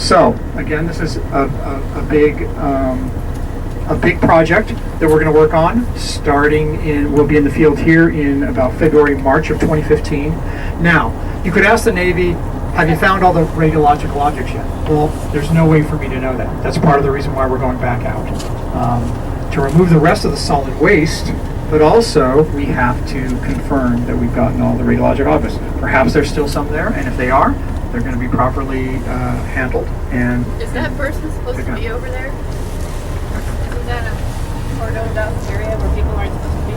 So again, this is a big project that we're going to work on. We'll be in the field here in about February, March of 2015. Now, you could ask the Navy, have you found all the radiological objects yet? Well, there's no way for me to know that. That's part of the reason why we're going back out. To remove the rest of the solid waste, but also we have to confirm that we've gotten all the radiological objects. Perhaps there's still some there, and if they are, they're going to be properly handled. And is that person supposed to be over there? Isn't that a cordoned-off area where people aren't supposed to be?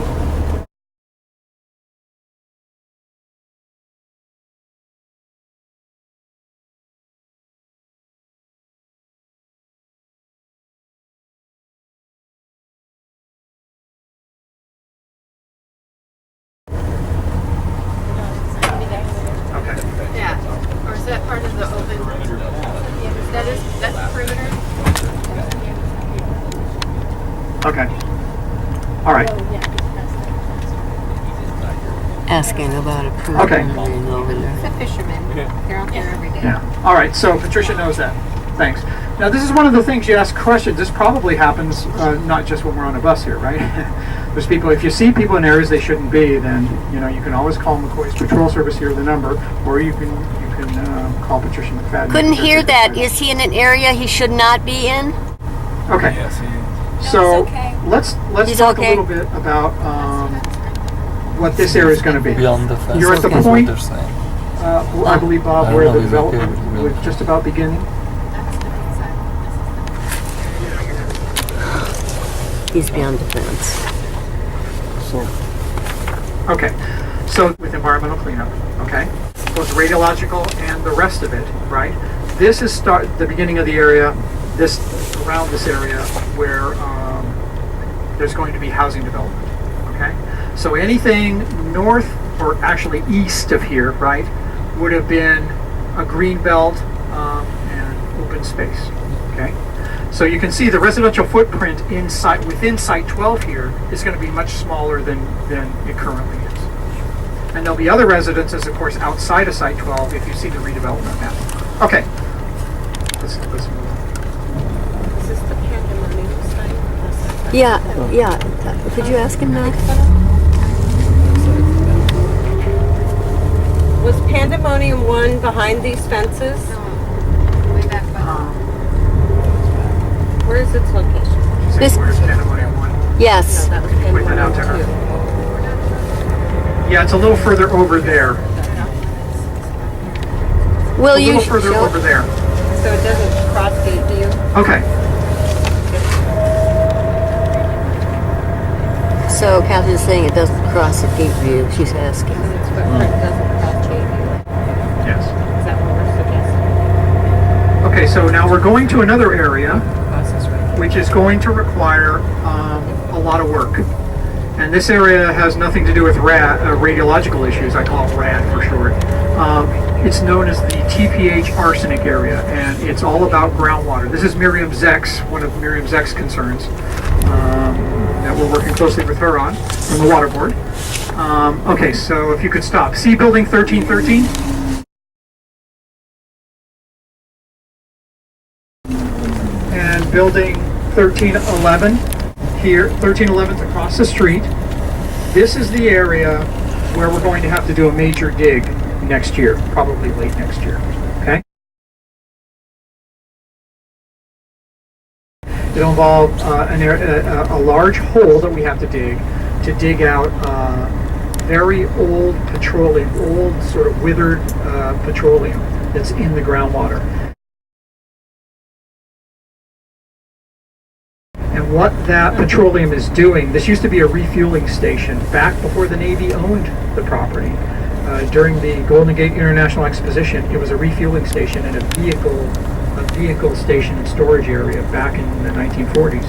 Yeah, or is that part of the open? That's perimeter. okay, all right. Asking about a pool over there. It's a fisherman. They're out there every day. Yeah. All right. So Patricia knows that. Thanks. Now this is one of the things you ask questions. This probably happens not just when we're on a bus here, right? There's people. If you see people in areas they shouldn't be, then you can always call McCoy's Patrol Service here, the number, or you can call Patricia McFadden. Couldn't hear that. Is he in an area he should not be in? Okay. Yes, he is. So okay. let's He's talk okay. a little bit about what this area is going to be. Beyond the fence. You're at the That's point, what they're saying. I believe, Bob, I don't where know the if he's okay development with was it. just about beginning. That's the inside. He's beyond the fence. Okay, so with environmental cleanup, okay, both radiological and the rest of it, right? This is the beginning of the area, around this area where there's going to be housing development, okay? So anything north, or actually east of here, right, would have been a green belt and open space, okay? So you can see the residential footprint within Site 12 here is going to be much smaller than it currently is. And there'll be other residences, of course, outside of Site 12 if you see the redevelopment map. Okay, let's move on. Is this the pandemonium site? Yeah. Could you ask him now? Was Pandemonium 1 behind these fences? No, way back behind. Where is its location? This- Where's Pandemonium 1? Yes. That was Can you point that out to Pandemonium her? Yeah, it's a little further over there. Will A you little further over there. 2. So it doesn't cross gate view? Okay. So Catherine's saying it doesn't cross at gate view. She's asking. Its footprint doesn't cross gate view. Yes. Is that what we're suggesting? Okay, so now we're going to another area, which is going to require a lot of work. And this area has nothing to do with radiological issues. I call it RAD for short. It's known as the Petroleum-Arsenic area, and it's all about groundwater. This is Miriam Zeck's, one of Miriam Zeck's concerns that we're working closely with her on from the Water Board. Okay, so if you could stop. See Building 1313? And Building 1311 here, 1311's across the street. This is the area where we're going to have to do a major dig next year, probably late next year, okay? It'll involve a large hole that we have to dig out very old petroleum, old sort of withered petroleum that's in the groundwater. And what that petroleum is doing, this used to be a refueling station back before the Navy owned the property. During the Golden Gate International Exposition, it was a refueling station and a vehicle station and storage area back in the 1940s.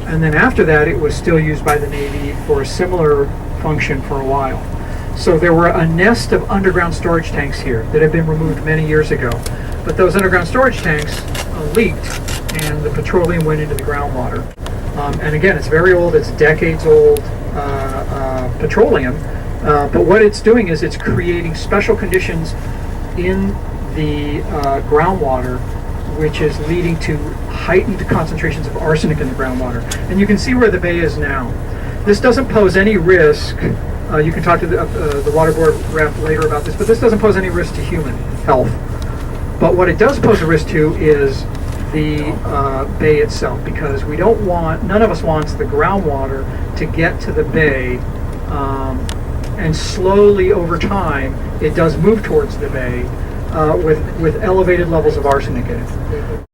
And then after that, it was still used by the Navy for a similar function for a while. So there were a nest of underground storage tanks here that had been removed many years ago. But those underground storage tanks leaked, and the petroleum went into the groundwater. And again, it's very old, it's decades old petroleum, but what it's doing is it's creating special conditions in the groundwater, which is leading to heightened concentrations of arsenic in the groundwater. And you can see where the bay is now. This doesn't pose any risk. You can talk to the water board rep later about this, but this doesn't pose any risk to human health. But what it does pose a risk to is the bay itself, because we don't want, none of us wants the groundwater to get to the bay, and slowly over time it does move towards the bay with elevated levels of arsenic in it.